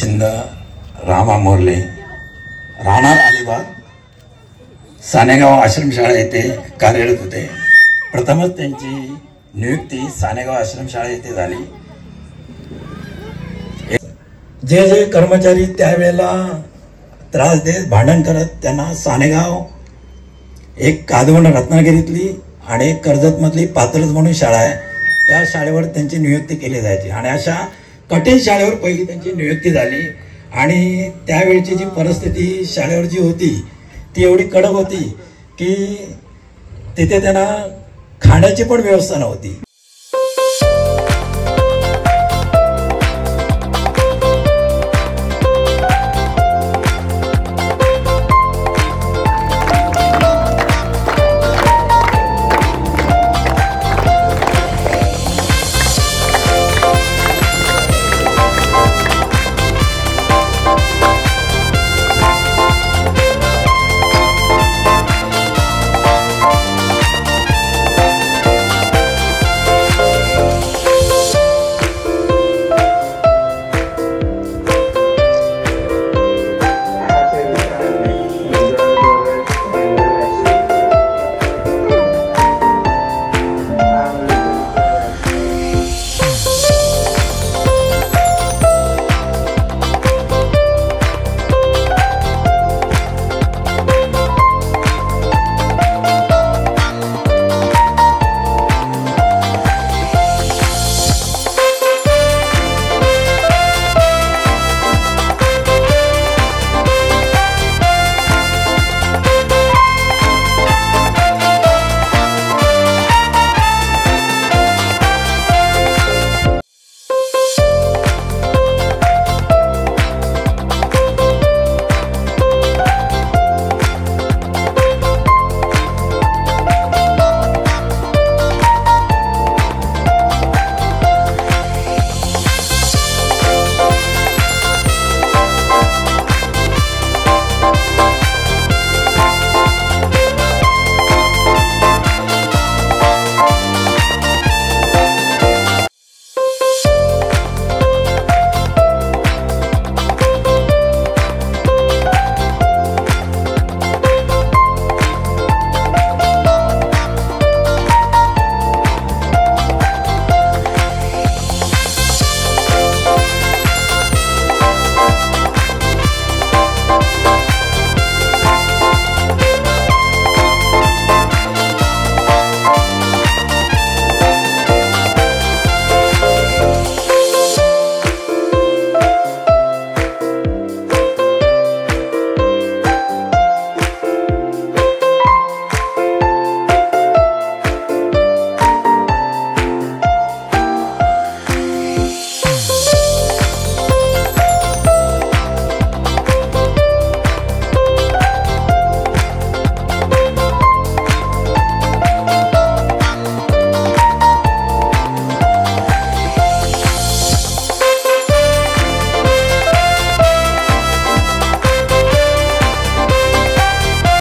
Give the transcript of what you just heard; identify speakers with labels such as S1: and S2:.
S1: गोविंदचिंद Rama Morley राहणार अलिबाग सानेगाव आश्रमशाळा येथे कार्यरत होते। प्रथमच त्यांची नियुक्ती सानेगाव आश्रमशाळा येथे झाली। जे जे कर्मचारी त्यावेळेला त्रास देत भांडण करत त्यांना सानेगाव एक कादवण रत्नागिरीतली आणि एक कर्जतमधली पात्रज म्हणून शाळा आहे, त्या शाळेवर त्यांची नियुक्ती केली जायची आणि अशा कठीण शाळेवर पहिली त्यांची नियुक्ती झाली। आणि त्यावेळची जी परिस्थिती शाळेवर जी होती ती एवढी कडक होती की तिथे त्यांना खाण्याची पण व्यवस्था नव्हती।